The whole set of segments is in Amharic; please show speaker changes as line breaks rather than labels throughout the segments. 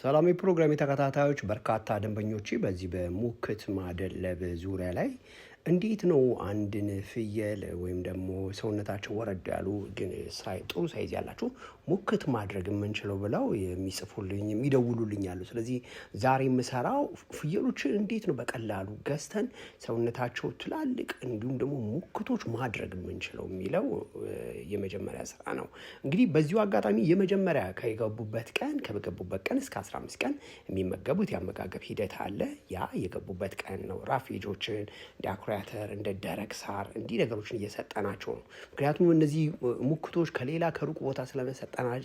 ሰላም የፕሮግራም ተከታታዮች በርካታ ደንበኞቼ በዚህ በሙክት ማደለብ ዙሪያ ላይ እንዴት ነው አንድን ፍየል ወይም ደግሞ ሰውነታቸው ወረድ ያሉ ግን ጥሩ ሳይዝ ያላቸው ሙክት ማድረግ የምንችለው ብለው የሚጽፉልኝ የሚደውሉልኝ አሉ። ስለዚህ ዛሬ የምሰራው ፍየሎችን እንዴት ነው በቀላሉ ገዝተን ሰውነታቸው ትላልቅ እንዲሁም ደግሞ ሙክቶች ማድረግ የምንችለው የሚለው የመጀመሪያ ስራ ነው። እንግዲህ በዚሁ አጋጣሚ የመጀመሪያ ከገቡበት ቀን እስከ 15 ቀን የሚመገቡት የአመጋገብ ሂደት አለ። ያ የገቡበት ቀን ነው። ራፌጆችን ዲያኩራተር እንደ ደረቅ ሳር እንዲህ ነገሮችን እየሰጠናቸው ነው። ምክንያቱም እነዚህ ሙክቶች ከሌላ ከሩቅ ቦታ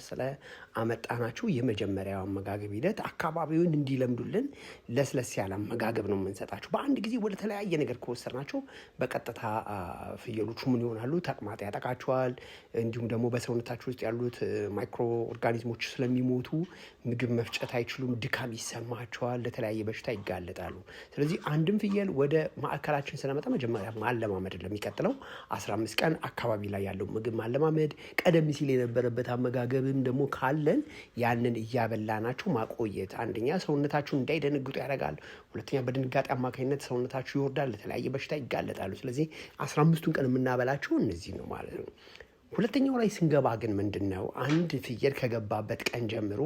ስለአመጣናቸው የመጀመሪያው አመጋገብ ሂደት አካባቢውን እንዲለምዱልን ለስለስ ያለ አመጋገብ ነው የምንሰጣቸው። በአንድ ጊዜ ወደ ተለያየ ነገር ከወሰድናቸው በቀጥታ ፍየሎቹ ምን ይሆናሉ? ተቅማጥ ያጠቃቸዋል። እንዲሁም ደግሞ በሰውነታቸው ውስጥ ያሉት ማይክሮ ኦርጋኒዝሞች ስለሚሞቱ ምግብ መፍጨት አይችሉም፣ ድካም ይሰማቸዋል፣ ለተለያየ በሽታ ይጋለጣሉ። ስለዚህ አንድም ፍየል ወደ ማዕከላችን ስለመጣ መጀመሪያ ማለማመድ ለሚቀጥለው 15 ቀን አካባቢ ላይ ያለው ምግብ ማለማመድ፣ ቀደም ሲል የነበረበት አመጋገብም ደግሞ ካለን ያንን እያበላናቸው ማቆየት አንደኛ ሰውነታቸውን እንዳይደነግጡ ያደርጋል። ሁለተኛ በድንጋጤ አማካኝነት ሰውነታቸው ይወርዳል፣ ለተለያየ በሽታ ይጋለጣሉ። ስለዚህ 15ቱን ቀን የምናበላቸው እነዚህ ነው ማለት ነው። ሁለተኛው ላይ ስንገባ ግን ምንድነው? አንድ ፍየል ከገባበት ቀን ጀምሮ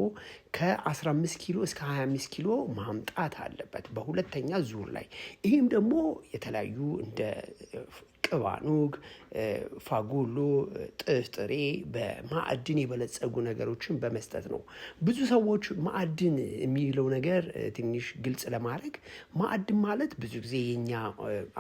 ከ15 ኪሎ እስከ 25 ኪሎ ማምጣት አለበት በሁለተኛ ዙር ላይ። ይህም ደግሞ የተለያዩ እንደ ቅባኑግ፣ ፋጉሎ፣ ጥፍጥሬ በማዕድን የበለጸጉ ነገሮችን በመስጠት ነው። ብዙ ሰዎች ማዕድን የሚለው ነገር ትንሽ ግልጽ ለማድረግ ማዕድን ማለት ብዙ ጊዜ የኛ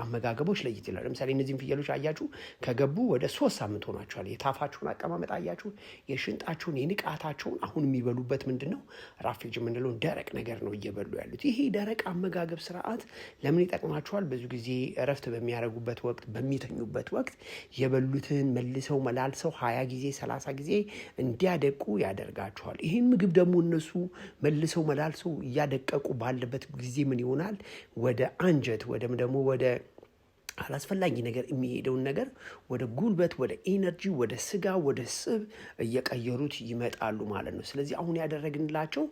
አመጋገቦች ለየት ይላል። ለምሳሌ እነዚህን ፍየሎች አያችሁ ከገቡ ወደ 3 ሳምንት ሆናቸዋል። የታፋቸውን አቀማመጥ አያችሁ፣ የሽንጣቸውን፣ የንቃታቸውን አሁን የሚበሉበት ምንድን ነው? ራፌጅ የምንለውን ደረቅ ነገር ነው እየበሉ ያሉት። ይሄ ደረቅ አመጋገብ ስርዓት ለምን ይጠቅማቸዋል? ብዙ ጊዜ እረፍት በሚያደርጉበት ወቅት በሚተኙበት ወቅት የበሉትን መልሰው መላልሰው 20 ጊዜ 30 ጊዜ እንዲያደቁ ያደርጋቸዋል። ይህን ምግብ ደግሞ እነሱ መልሰው መላልሰው እያደቀቁ ባለበት ጊዜ ምን ይሆናል? ወደ አንጀት ደግሞ ወደ አላስፈላጊ ነገር የሚሄደውን ነገር ወደ ጉልበት፣ ወደ ኢነርጂ፣ ወደ ስጋ፣ ወደ ስብ እየቀየሩት ይመጣሉ ማለት ነው። ስለዚህ አሁን ያደረግንላቸው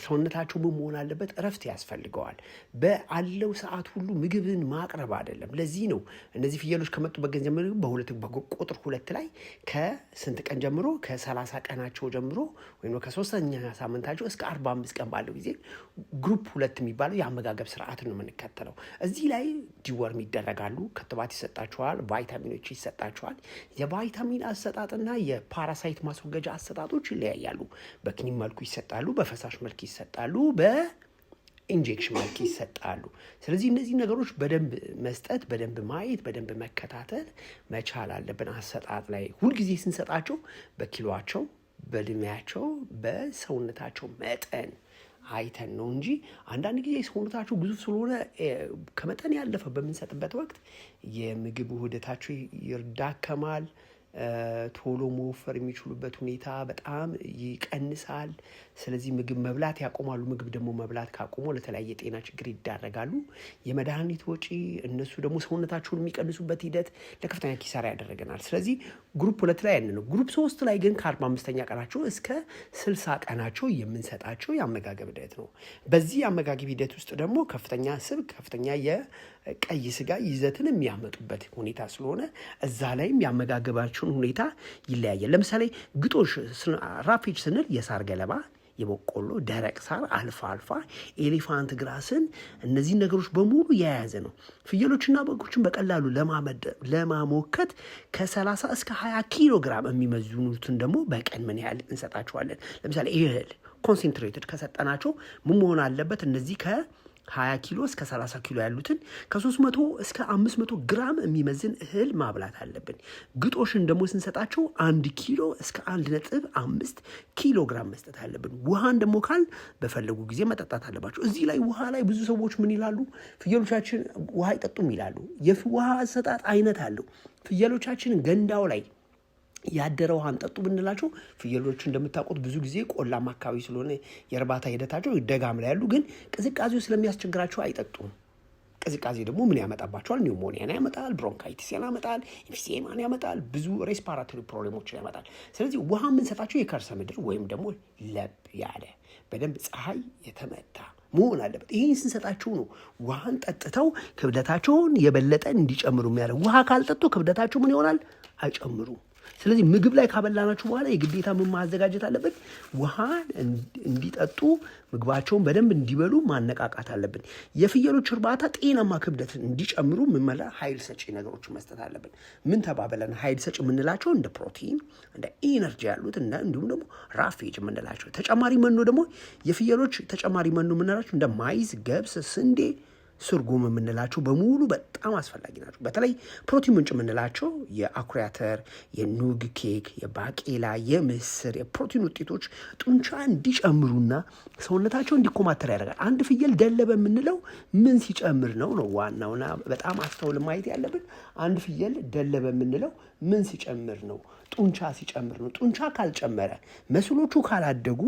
ሰውነታቸው ምን መሆን አለበት? እረፍት ያስፈልገዋል። በአለው ሰዓት ሁሉ ምግብን ማቅረብ አይደለም። ለዚህ ነው እነዚህ ፍየሎች ከመጡበት ቀን ጀምሮ በቁጥር 2 ላይ ከስንት ቀን ጀምሮ? ከ30 ቀናቸው ጀምሮ ወይም ከ3ኛ ሳምንታቸው እስከ 45 ቀን ባለው ጊዜ ግሩፕ 2 የሚባለው የአመጋገብ ስርዓትን ነው የምንከተለው። እዚህ ላይ ዲወርም ይደረጋል፣ ክትባት ይሰጣቸዋል፣ ቫይታሚኖች ይሰጣቸዋል። የቫይታሚን አሰጣጥና የፓራሳይት ማስወገጃ አሰጣጦች ይለያያሉ። በክኒን መልኩ ይሰጣሉ፣ በፈሳሽ መልክ ይሰጣሉ፣ በኢንጀክሽን መልክ ይሰጣሉ። ስለዚህ እነዚህ ነገሮች በደንብ መስጠት፣ በደንብ ማየት፣ በደንብ መከታተል መቻል አለብን። አሰጣጥ ላይ ሁልጊዜ ስንሰጣቸው በኪሎቸው፣ በእድሜያቸው፣ በሰውነታቸው መጠን አይተን ነው እንጂ አንዳንድ ጊዜ ሰውነታቸው ግዙፍ ስለሆነ ከመጠን ያለፈ በምንሰጥበት ወቅት የምግብ ውህደታቸው ይዳከማል። ቶሎ መወፈር የሚችሉበት ሁኔታ በጣም ይቀንሳል። ስለዚህ ምግብ መብላት ያቆማሉ። ምግብ ደግሞ መብላት ካቆሙ ለተለያየ ጤና ችግር ይዳረጋሉ። የመድኃኒት ወጪ፣ እነሱ ደግሞ ሰውነታቸውን የሚቀንሱበት ሂደት ለከፍተኛ ኪሳራ ያደረገናል። ስለዚህ ግሩፕ 2 ላይ ያንን ነው። ግሩፕ 3 ላይ ግን ከ45ኛ ቀናቸው እስከ 60 ቀናቸው የምንሰጣቸው የአመጋገብ ሂደት ነው። በዚህ የአመጋገብ ሂደት ውስጥ ደግሞ ከፍተኛ ስብ፣ ከፍተኛ የቀይ ስጋ ይዘትን የሚያመጡበት ሁኔታ ስለሆነ እዛ ላይም የአመጋገባቸውን ሁኔታ ይለያያል። ለምሳሌ ግጦሽ ራፌጅ ስንል የሳር ገለባ፣ የበቆሎ ደረቅ ሳር፣ አልፋ ኤሌፋንት ግራስን እነዚህ ነገሮች በሙሉ የያዘ ነው። ፍየሎችና በጎችን በቀላሉ ለማሞከት ከ30 እስከ 20 ኪሎ ግራም የሚመዝኑትን ደግሞ በቀን ምን ያህል እንሰጣቸዋለን? ለምሳሌ እህል ኮንሴንትሬትድ ከሰጠናቸው ምን መሆን አለበት? እነዚህ ከ20 ኪሎ እስከ 30 ኪሎ ያሉትን ከ300 እስከ 500 ግራም የሚመዝን እህል ማብላት አለብን። ግጦሽን ደግሞ ስንሰጣቸው 1 ኪሎ እስከ 1.5 ኪሎ ግራም መስጠት አለብን። ውሃን ደግሞ በፈለጉ ጊዜ መጠጣት አለባቸው። እዚህ ላይ ውሃ ላይ ብዙ ሰዎች ምን ይላሉ? ፍየሎቻችን ውሃ አይጠጡም ይላሉ። የውሃ አሰጣጥ አይነት አለው። ፍየሎቻችን ገንዳው ላይ ያደረ ውሃ አንጠጡ ብንላቸው ፍየሎቹ እንደምታውቁት ብዙ ጊዜ ቆላማ አካባቢ ስለሆነ የእርባታ ሂደታቸው ደጋም ላይ ያሉ ግን ቅዝቃዜው ስለሚያስቸግራቸው አይጠጡም። ቅዝቃዜ ደግሞ ምን ያመጣባቸዋል? ኒውሞኒያን ያመጣል፣ ብሮንካይቲስን ያመጣል፣ ኢንፊሴማን ያመጣል፣ ብዙ ሬስፓራቶሪ ፕሮብሌሞችን ያመጣል። ስለዚህ ውሃ የምንሰጣቸው የከርሰ ምድር ወይም ደግሞ ለብ ያለ በደንብ ፀሐይ የተመታ መሆን አለበት። ይህን ስንሰጣቸው ነው ውሃን ጠጥተው ክብደታቸውን የበለጠ እንዲጨምሩ የሚያደርግ። ውሃ ካልጠጡ ክብደታቸው ምን ይሆናል? አይጨምሩም። ስለዚህ ምግብ ላይ ካበላናችሁ በኋላ የግዴታ ምን ማዘጋጀት አለብን? ውሃን እንዲጠጡ ምግባቸውን በደንብ እንዲበሉ ማነቃቃት አለብን። የፍየሎች እርባታ ጤናማ ክብደትን እንዲጨምሩ ምንመላ ኃይል ሰጪ ነገሮችን መስጠት አለብን። ምን ተባበለን? ኃይል ሰጪ የምንላቸው እንደ ፕሮቲን፣ እንደ ኢነርጂ ያሉት እና እንዲሁም ደግሞ ራፌጅ የምንላቸው ተጨማሪ መኖ ደግሞ የፍየሎች ተጨማሪ መኖ የምንላቸው እንደ ማይዝ፣ ገብስ፣ ስንዴ፣ ስርጉም የምንላቸው በሙሉ በጣም አስፈላጊ ናቸው። በተለይ ፕሮቲን ምንጭ የምንላቸው የአኩሪ አተር፣ የኑግ ኬክ፣ የባቄላ፣ የምስር የፕሮቲን ውጤቶች ጡንቻ እንዲጨምሩና ሰውነታቸው እንዲኮማተር ያደርጋል። አንድ ፍየል ደለበ የምንለው ምን ሲጨምር ነው ዋናውና በጣም አስተውል ማየት ያለብን። አንድ ፍየል ደለበ የምንለው ምን ሲጨምር ነው? ጡንቻ ሲጨምር ነው። ጡንቻ ካልጨመረ መስሎቹ ካላደጉ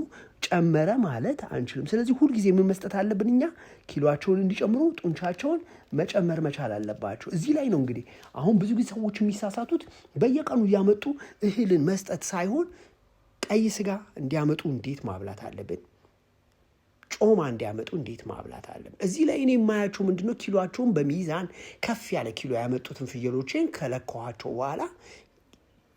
ጨመረ ማለት አንችልም። ስለዚህ ሁልጊዜ ምን መስጠት አለብን? እኛ ኪሎአቸውን እንዲጨምሩ ጡንቻቸውን መጨመር መቻል አለባቸው። እዚህ ላይ ነው እንግዲህ አሁን ብዙ ጊዜ ሰዎች የሚሳሳቱት በየቀኑ እያመጡ እህልን መስጠት ሳይሆን ቀይ ስጋ እንዲያመጡ እንዴት ማብላት አለብን፣ ጮማ እንዲያመጡ እንዴት ማብላት አለብን። እዚህ ላይ እኔ የማያቸው ምንድነው ኪሎአቸውን በሚዛን ከፍ ያለ ኪሎ ያመጡትን ፍየሎችን ከለካኋቸው በኋላ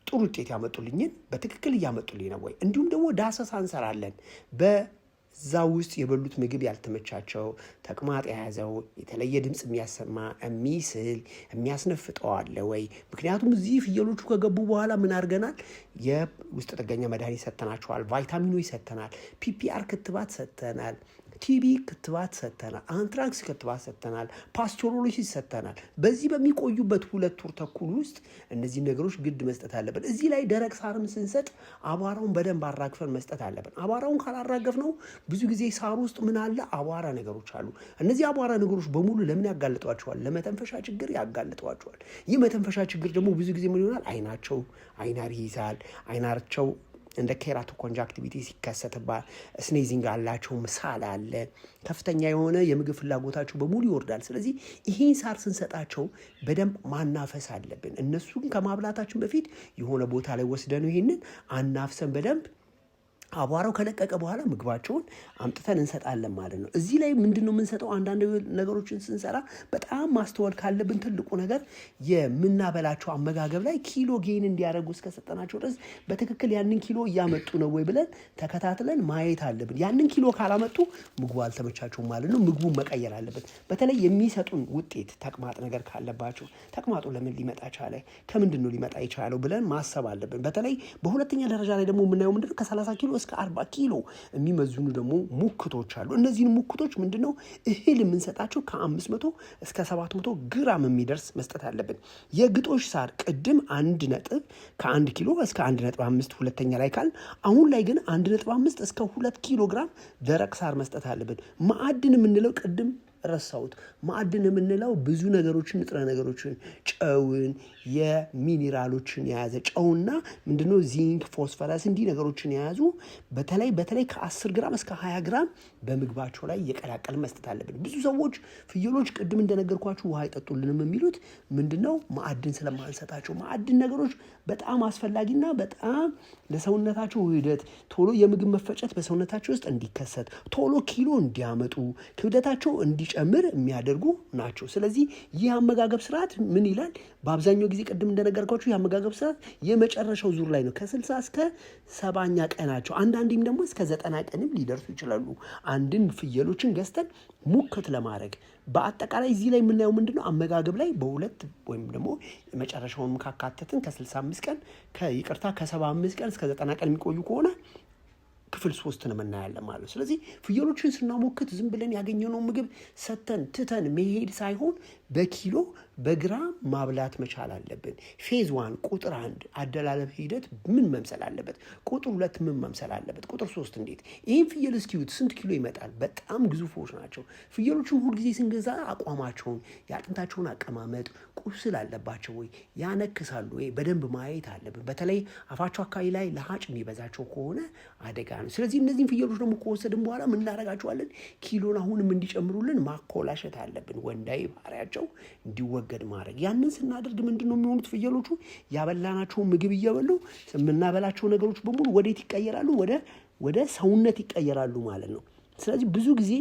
ጥሩ ውጤት ያመጡልኝን በትክክል እያመጡልኝ ነው ወይ? እንዲሁም ደግሞ ዳሰሳ እንሰራለን። በዛ ውስጥ የበሉት ምግብ ያልተመቻቸው፣ ተቅማጥ የያዘው፣ የተለየ ድምፅ የሚያሰማ፣ የሚስል፣ የሚያስነፍጠው አለ ወይ? ምክንያቱም እዚህ ፍየሎቹ ከገቡ በኋላ ምን አድርገናል? የውስጥ ጥገኛ መድኃኒት ሰጥተናቸዋል፣ ቫይታሚኖች ሰጥተናል፣ ፒፒአር ክትባት ሰጥተናል፣ ቲቢ ክትባት ሰጥተናል፣ አንትራክስ ክትባት ሰጥተናል፣ ፓስቶሮሎሲስ ሰጥተናል። በዚህ በሚቆዩበት 2 ወር ተኩል ውስጥ እነዚህ ነገሮች ግድ መስጠት አለብን። እዚህ ላይ ደረቅ ሳርም ስንሰጥ አቧራውን በደንብ አራግፈን መስጠት አለብን። አቧራውን ካላራገፍ ነው ብዙ ጊዜ ሳር ውስጥ ምን አለ? አቧራ ነገሮች አሉ። እነዚህ አቧራ ነገሮች በሙሉ ለምን ያጋልጧቸዋል? ለመተንፈሻ ችግር ያጋልጧቸዋል። ይህ መተንፈሻ ችግር ደግሞ ብዙ ጊዜ ምን ይሆናል? አይናር ይይዛል። አይናቸው እንደ ኬራቶ ኮንጃክቲቪቲ ሲከሰትባል፣ ስኔዚንግ አላቸው፣ ምሳል አለ፣ ከፍተኛ የሆነ የምግብ ፍላጎታቸው በሙሉ ይወርዳል። ስለዚህ ይሄን ሳር ስንሰጣቸው በደንብ ማናፈስ አለብን። እነሱን ከማብላታችን በፊት የሆነ ቦታ ላይ ወስደነው ይሄንን አናፍሰን በደንብ አቧራው ከለቀቀ በኋላ ምግባቸውን አምጥተን እንሰጣለን ማለት ነው። እዚህ ላይ ምንድነው የምንሰጠው? አንዳንድ ነገሮችን ስንሰራ በጣም ማስተዋል ካለብን ትልቁ ነገር የምናበላቸው አመጋገብ ላይ ኪሎ ጌን እንዲያደርጉ እስከሰጠናቸው ድረስ በትክክል ያንን ኪሎ እያመጡ ነው ወይ ብለን ተከታትለን ማየት አለብን። ያንን ኪሎ ካላመጡ ምግቡ አልተመቻቸውም ማለት ነው። ምግቡን መቀየር አለብን። በተለይ የሚሰጡን ውጤት ተቅማጥ ነገር ካለባቸው ተቅማጡ ለምን ሊመጣ ቻለ? ከምንድን ነው ሊመጣ የቻለው ብለን ማሰብ አለብን። በተለይ በሁለተኛ ደረጃ ላይ ደግሞ የምናየው ምንድነው ከ30 ኪሎ እስከ 40 ኪሎ የሚመዝኑ ደግሞ ሙክቶች አሉ። እነዚህን ሙክቶች ምንድነው እህል የምንሰጣቸው ከ500 እስከ 700 ግራም የሚደርስ መስጠት አለብን። የግጦሽ ሳር ቅድም 1 ኪሎ እስከ 1.5 ሁለተኛ ላይ ካል፣ አሁን ላይ ግን 1.5 እስከ 2 ኪሎ ግራም ደረቅ ሳር መስጠት አለብን። ማዕድን የምንለው ቅድም ረሳሁት። ማዕድን የምንለው ብዙ ነገሮችን፣ ንጥረ ነገሮችን፣ ጨውን፣ የሚኒራሎችን የያዘ ጨውና ምንድነው ዚንክ፣ ፎስፈረስ እንዲህ ነገሮችን የያዙ በተለይ ከ10 ግራም እስከ 20 ግራም በምግባቸው ላይ እየቀላቀል መስጠት አለብን። ብዙ ሰዎች ፍየሎች ቅድም እንደነገርኳችሁ ውሃ አይጠጡልንም የሚሉት ምንድነው ማዕድን ስለማንሰጣቸው። ማዕድን ነገሮች በጣም አስፈላጊና በጣም ለሰውነታቸው ውህደት፣ ቶሎ የምግብ መፈጨት በሰውነታቸው ውስጥ እንዲከሰት፣ ቶሎ ኪሎ እንዲያመጡ፣ ክብደታቸው እንዲጨምር የሚያደርጉ ናቸው። ስለዚህ ይህ አመጋገብ ስርዓት ምን ይላል? በአብዛኛው ጊዜ ቅድም እንደነገርኳችሁ የአመጋገብ ስርዓት የመጨረሻው ዙር ላይ ነው። ከ60 እስከ 70ኛ ቀናቸው፣ አንዳንዴም ደግሞ እስከ 90 ቀንም ሊደርሱ ይችላሉ። አንድን ፍየሎችን ገዝተን ሙክት ለማድረግ በአጠቃላይ እዚህ ላይ የምናየው ምንድነው አመጋገብ ላይ በሁለት ወይም ደግሞ የመጨረሻውን ካካተትን ከ65 ቀን ከ75 ቀን እስከ 90 ቀን የሚቆዩ ከሆነ ክፍል 3 ነው የምናያለን ማለት ነው። ስለዚህ ፍየሎችን ስናሞክት ዝም ብለን ያገኘነው ምግብ ሰተን ትተን መሄድ ሳይሆን በኪሎ በግራም ማብላት መቻል አለብን። ፌዝ 1 ቁጥር 1 አደላለብ ሂደት ምን መምሰል አለበት? ቁጥር 2 ምን መምሰል አለበት? ቁጥር 3 እንዴት? ይህን ፍየል እስኪዩት ስንት ኪሎ ይመጣል? በጣም ግዙፎች ናቸው። ፍየሎቹን ሁልጊዜ ስንገዛ አቋማቸውን፣ የአጥንታቸውን አቀማመጥ፣ ቁስል አለባቸው ወይ፣ ያነክሳሉ ወይ በደንብ ማየት አለብን። በተለይ አፋቸው አካባቢ ላይ ለሀጭ የሚበዛቸው ከሆነ አደጋ ነው። ስለዚህ እነዚህን ፍየሎች ደግሞ ከወሰድን በኋላ ምን እናደርጋቸዋለን? ኪሎን አሁንም እንዲጨምሩልን ማኮላሸት አለብን። ወንዳዊ ባህሪያቸው እንዲወገድ ማድረግ። ያንን ስናደርግ ምንድን ነው የሚሆኑት? ፍየሎቹ ያበላናቸውን ምግብ እየበሉ የምናበላቸው ነገሮች በሙሉ ወዴት ይቀየራሉ? ወደ ሰውነት ይቀየራሉ ማለት ነው። ስለዚህ ብዙ ጊዜ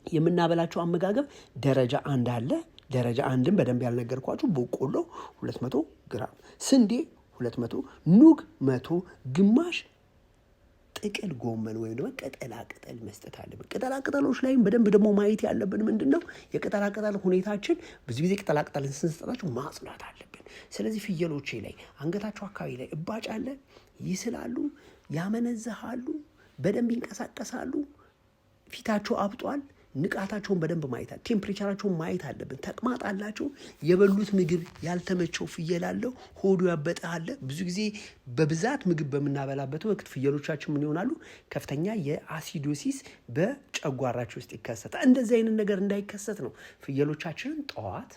የምናበላቸው አመጋገብ ደረጃ 1 አለ። ደረጃ 1ን በደንብ ያልነገርኳችሁ በቆሎ 200 ግራም፣ ስንዴ 200፣ ኑግ 100፣ ግማሽ ጥቅል ጎመን ወይም ደግሞ ቅጠላቅጠል መስጠት አለብን። ቅጠላቅጠሎች ላይም በደንብ ደግሞ ማየት ያለብን ምንድን ነው? የቅጠላቅጠል ሁኔታችን ብዙ ጊዜ ቅጠላቅጠልን ስንሰጣቸው ማጽዳት አለብን። ስለዚህ ፍየሎቼ ላይ አንገታቸው አካባቢ ላይ እባጭ አለ፣ ይስላሉ፣ ያመነዝሃሉ፣ በደንብ ይንቀሳቀሳሉ፣ ፊታቸው አብጧል፣ ንቃታቸውን በደንብ ማየት አለ፣ ቴምፕሬቸራቸውን ማየት አለብን። ተቅማጥ አላቸው፣ የበሉት ምግብ ያልተመቸው ፍየል አለው፣ ሆዱ ያበጠ አለ። ብዙ ጊዜ በብዛት ምግብ በምናበላበት ወቅት ፍየሎቻችን ምን ይሆናሉ? ከፍተኛ የአሲዶሲስ በጨጓራቸው ውስጥ ይከሰታል። እንደዚህ አይነት ነገር እንዳይከሰት ነው ፍየሎቻችንን ጠዋት፣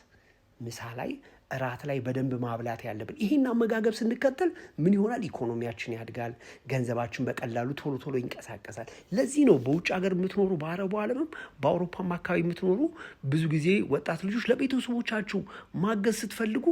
ምሳ ላይ፣ እራት ላይ በደንብ ማብላት ያለብን። ይህን አመጋገብ ስንከተል ምን ይሆናል? ኢኮኖሚያችን ያድጋል፣ ገንዘባችን በቀላሉ ቶሎ ይንቀሳቀሳል። ለዚህ ነው በውጭ ሀገር የምትኖሩ፣ በአረቡ ዓለምም በአውሮፓም አካባቢ የምትኖሩ ብዙ ጊዜ ወጣት ልጆች ለቤተሰቦቻችሁ ማገዝ ስትፈልጉ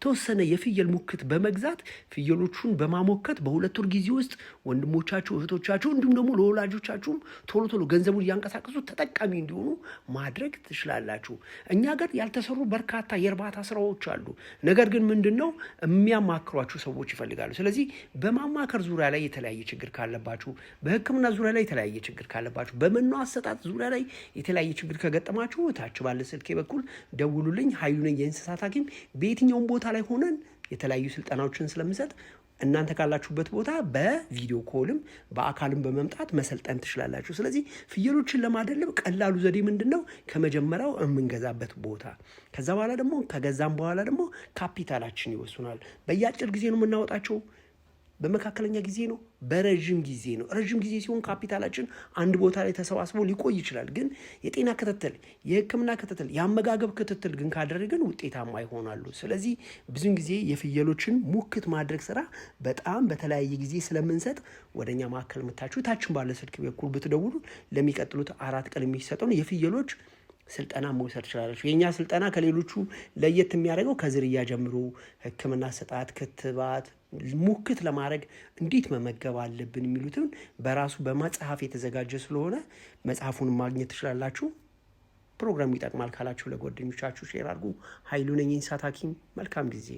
ተወሰነ የፍየል ሙክት በመግዛት ፍየሎቹን በማሞከት በ2 ወር ጊዜ ውስጥ ወንድሞቻችሁ፣ እህቶቻችሁ እንዲሁም ደግሞ ለወላጆቻችሁም ቶሎ ገንዘቡን እያንቀሳቀሱ ተጠቃሚ እንዲሆኑ ማድረግ ትችላላችሁ። እኛ ጋር ያልተሰሩ በርካታ የእርባታ ስራዎች አሉ። ነገር ግን ምንድነው የሚያማክሯችሁ ሰዎች ይፈልጋሉ። ስለዚህ በማማከር ዙሪያ ላይ የተለያየ ችግር ካለባችሁ፣ በሕክምና ዙሪያ ላይ የተለያየ ችግር ካለባችሁ፣ በመኖ አሰጣጥ ዙሪያ ላይ የተለያየ ችግር ከገጠማችሁ ታች ባለ ስልኬ በኩል ደውሉልኝ። ኃይሉ ነኝ፣ የእንስሳት ሐኪም። በየትኛውም ቦታ ላይ ሆነን የተለያዩ ስልጠናዎችን ስለምሰጥ እናንተ ካላችሁበት ቦታ በቪዲዮ ኮልም በአካልም በመምጣት መሰልጠን ትችላላችሁ። ስለዚህ ፍየሎችን ለማደለብ ቀላሉ ዘዴ ምንድነው? ከመጀመሪያው የምንገዛበት ቦታ፣ ከዛ በኋላ ደግሞ ከገዛም በኋላ ደግሞ ካፒታላችን ይወስናል። በየአጭር ጊዜ ነው የምናወጣቸው? በመካከለኛ ጊዜ ነው? በረዥም ጊዜ ነው። ረዥም ጊዜ ሲሆን ካፒታላችን አንድ ቦታ ላይ ተሰባስቦ ሊቆይ ይችላል። ግን የጤና ክትትል፣ የሕክምና ክትትል፣ የአመጋገብ ክትትል ግን ካደረግን ውጤታማ ይሆናሉ። ስለዚህ ብዙን ጊዜ የፍየሎችን ሙክት ማድረግ ስራ በጣም በተለያየ ጊዜ ስለምንሰጥ ወደኛ ማዕከል መታችሁ ታችን ባለ ስልክ በኩል ብትደውሉ ለሚቀጥሉት 4 ቀን የሚሰጠውን የፍየሎች ስልጠና መውሰድ ትችላላችሁ። የኛ ስልጠና ከሌሎቹ ለየት የሚያደርገው ከዝርያ ጀምሮ ሕክምና አሰጣጥ፣ ክትባት፣ ሙክት ለማድረግ እንዴት መመገብ አለብን የሚሉትን በራሱ በመጽሐፍ የተዘጋጀ ስለሆነ መጽሐፉን ማግኘት ትችላላችሁ። ፕሮግራሙ ይጠቅማል ካላችሁ ለጓደኞቻችሁ ሼር አድርጉ። ኃይሉ ነኝ፣ የእንስሳት ሐኪም። መልካም ጊዜ